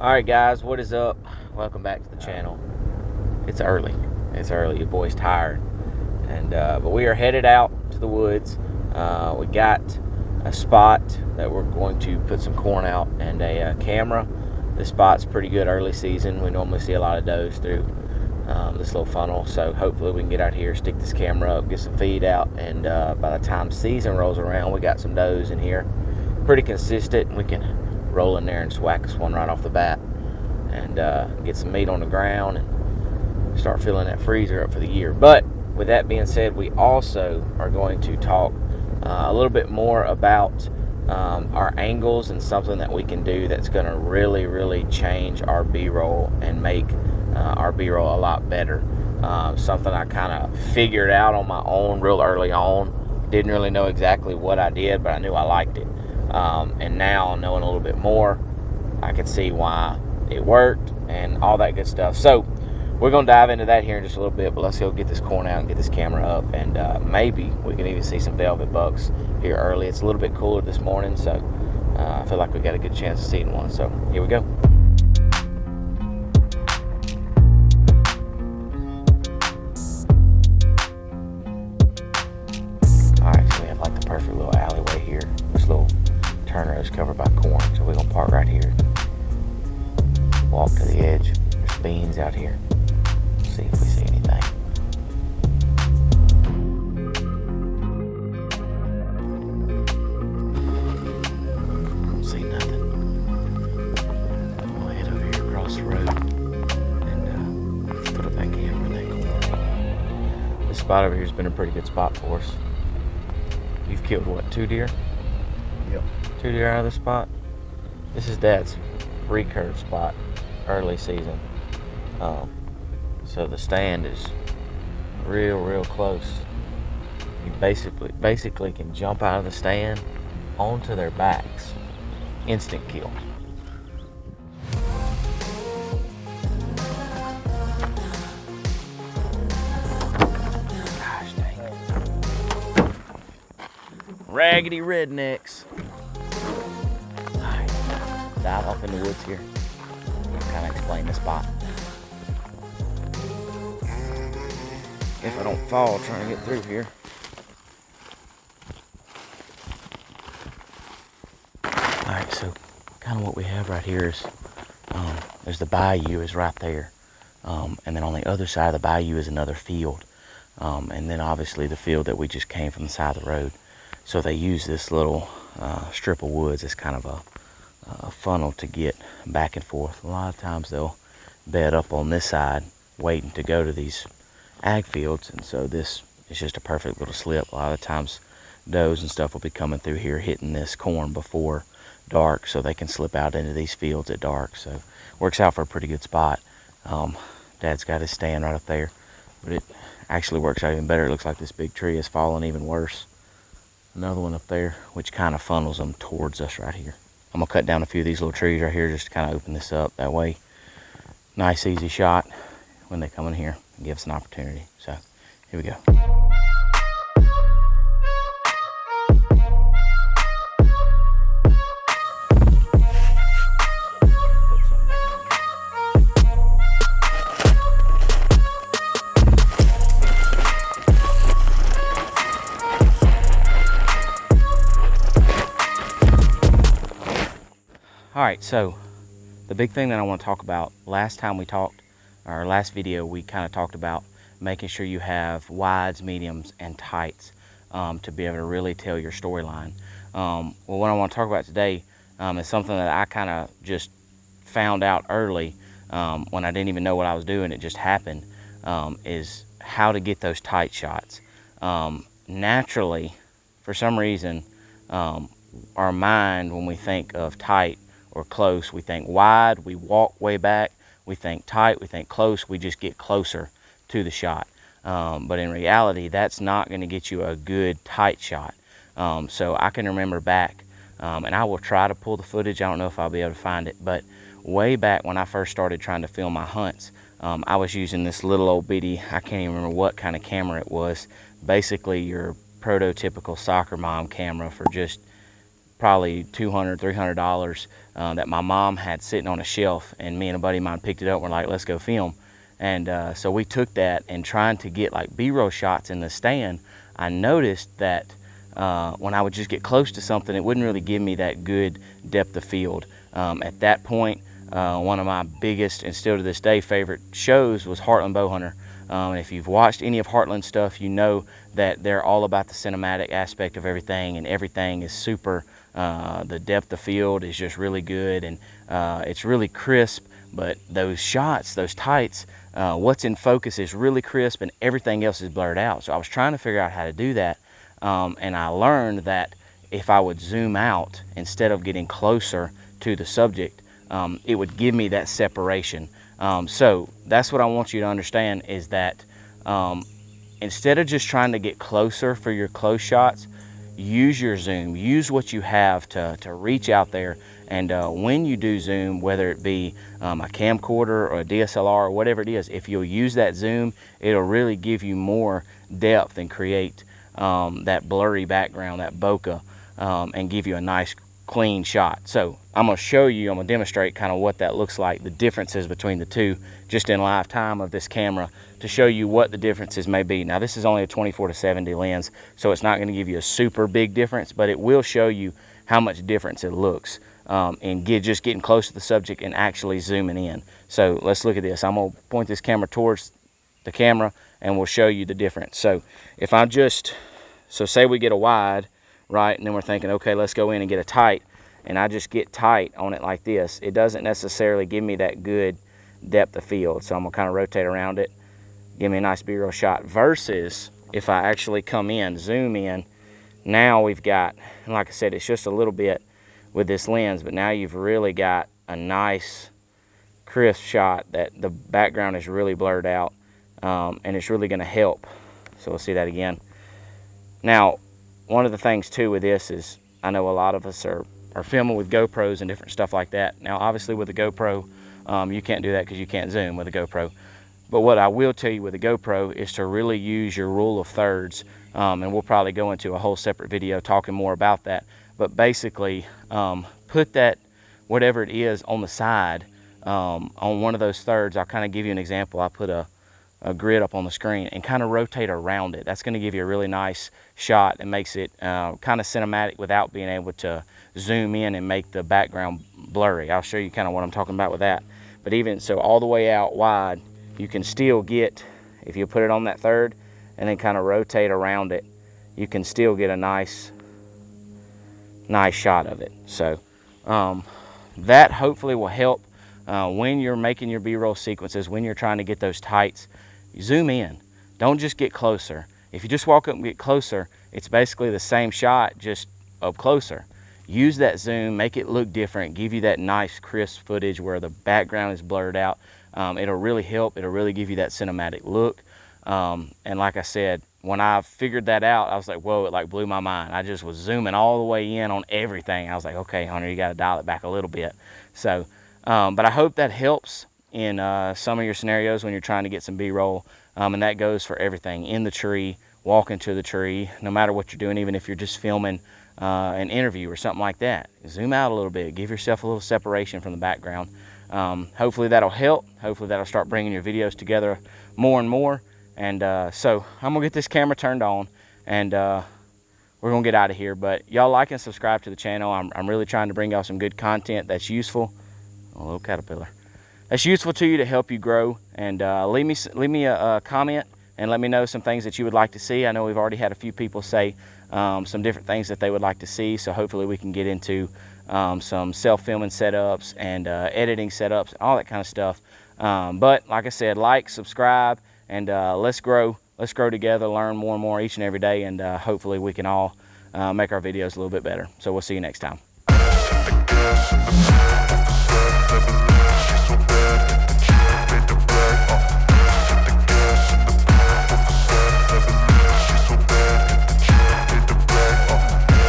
Alright guys, what is up? Welcome back to the channel. It's early. Your boy's tired. But we are headed out to the woods. We got a spot that we're going to put some corn out and a camera. This spot's pretty good early season. We normally see a lot of does through this little funnel. So hopefully we can get out here, stick this camera up, get some feed out, and by the time season rolls around, we got some does in here. Pretty consistent. We can roll in there and swack us one right off the bat and get some meat on the ground and start filling that freezer up for the year. But with that being said, we also are going to talk a little bit more about our angles and something that we can do that's going to really change our B-roll and make our B-roll a lot better. Something I kind of figured out on my own real early on. Didn't really know exactly what I did, but I knew I liked it. And now, knowing a little bit more, I can see why it worked and all that good stuff. So we're going to dive into that here in just a little bit, but let's go get this corn out and get this camera up, and maybe we can even see some velvet bucks here early. It's a little bit cooler this morning, so I feel like we got a good chance of seeing one. So here we go. Alright, so we have like the perfect little alleyway here. This little turner is covered by corn, so we're going to park right here. Walk to the edge. There's beans out here. See if we see anything. Don't see nothing. We'll head over here across the road and put up that camera in that corner. This spot over here has been a pretty good spot for us. You've killed what, 2 deer? Yep. 2 deer out of this spot. This is Dad's recurve spot, early season. So the stand is real close. You basically can jump out of the stand onto their backs. Instant kill. Gosh dang it. Raggedy rednecks. Alright, dive off in the woods here. Kind of explain the spot. If I don't fall trying to get through here. Alright, so kind of what we have right here is there's the bayou is right there. And then on the other side of the bayou is another field. And then obviously the field that we just came from the side of the road. So they use this little strip of woods as kind of a funnel to get back and forth. A lot of times they'll bed up on this side waiting to go to these ag fields, and so this is just a perfect little slip. A lot of times does and stuff will be coming through here hitting this corn before dark, so they can slip out into these fields at dark. So works out for a pretty good spot. Dad's got his stand right up there, but it actually works out even better. It looks like this big tree has fallen even worse. Another one up there, which kind of funnels them towards us right here. I'm gonna cut down a few of these little trees right here just to kind of open this up. That way, nice easy shot when they come in here and give us an opportunity. So here we go. All right, so the big thing that I want to talk about, last time we talked, our last video, we kind of talked about making sure you have wides, mediums, and tights to be able to really tell your storyline. Well, what I want to talk about today is something that I kind of just found out early when I didn't even know what I was doing. It just happened, is how to get those tight shots. Naturally, for some reason, our mind, when we think of tight or close, we think wide, we walk way back. We think tight, we think close, we just get closer to the shot. But in reality, that's not going to get you a good tight shot. So I can remember back, and I will try to pull the footage. I don't know if I'll be able to find it, but way back when I first started trying to film my hunts, I was using this little old bitty, I can't even remember what kind of camera it was. Basically your prototypical soccer mom camera for just probably $200, $300 that my mom had sitting on a shelf, and me and a buddy of mine picked it up and we're like, let's go film. And so we took that, and trying to get like B-roll shots in the stand, I noticed that when I would just get close to something, it wouldn't really give me that good depth of field. At that point, one of my biggest, and still to this day, favorite shows was Heartland Bowhunter. And if you've watched any of Heartland stuff, you know that they're all about the cinematic aspect of everything, and everything is super. The depth of field is just really good, and it's really crisp. But those shots, those tights, what's in focus is really crisp, and everything else is blurred out. So I was trying to figure out how to do that, and I learned that if I would zoom out instead of getting closer to the subject, it would give me that separation. So that's what I want you to understand, is that instead of just trying to get closer for your close shots, use your zoom, use what you have to reach out there. And when you do zoom, whether it be a camcorder or a DSLR or whatever it is, if you'll use that zoom, it'll really give you more depth and create that blurry background, that bokeh, and give you a nice clean shot. So I'm going to show you, I'm going to demonstrate kind of what that looks like, the differences between the two, just in live time of this camera, to show you what the differences may be. Now this is only a 24-70 lens, so it's not going to give you a super big difference, but it will show you how much difference it looks and just getting close to the subject and actually zooming in. So let's look at this. I'm going to point this camera towards the camera and we'll show you the difference. So if I just, so say we get a wide, right, and then we're thinking, okay, let's go in and get a tight, and I just get tight on it like this, it doesn't necessarily give me that good depth of field. So I'm gonna kind of rotate around it, give me a nice B-roll shot, versus if I actually come in, zoom in, now we've got, and like I said, it's just a little bit with this lens, but now you've really got a nice crisp shot that the background is really blurred out, and it's really gonna help. So we'll see that again. Now, one of the things too with this is, I know a lot of us are filming with GoPros and different stuff like that. Now obviously with a GoPro, you can't do that because you can't zoom with a GoPro. But what I will tell you with a GoPro is to really use your rule of thirds, and we'll probably go into a whole separate video talking more about that. But basically, put that, whatever it is, on the side, on one of those thirds. I'll kind of give you an example. I put a grid up on the screen and kind of rotate around it. That's going to give you a really nice shot and makes it kind of cinematic without being able to zoom in and make the background blurry. I'll show you kind of what I'm talking about with that. But even so, all the way out wide, you can still get, if you put it on that third and then kind of rotate around it, you can still get a nice shot of it. So that hopefully will help when you're making your B-roll sequences, when you're trying to get those tights. Zoom in, don't just get closer. If you just walk up and get closer, it's basically the same shot, just up closer. Use that zoom, make it look different, give you that nice crisp footage where the background is blurred out. It'll really help, it'll really give you that cinematic look. And like I said, when I figured that out, I was like, whoa, it like blew my mind. I just was zooming all the way in on everything. I was like, okay, Hunter, you gotta dial it back a little bit. So, but I hope that helps in some of your scenarios when you're trying to get some B-roll, and that goes for everything, in the tree, walking to the tree, no matter what you're doing, even if you're just filming an interview or something like that. Zoom out a little bit, give yourself a little separation from the background. Hopefully that'll help. Hopefully that'll start bringing your videos together more and more. And so I'm gonna get this camera turned on, and we're gonna get out of here. But y'all like and subscribe to the channel. I'm really trying to bring y'all some good content that's useful. A little caterpillar. That's useful to you to help you grow. And leave me a comment and let me know some things that you would like to see. I know we've already had a few people say some different things that they would like to see, so hopefully we can get into some self-filming setups and editing setups, all that kind of stuff. But like I said, like, subscribe, and let's grow together, learn more and more each and every day, and hopefully we can all make our videos a little bit better. So we'll see you next time.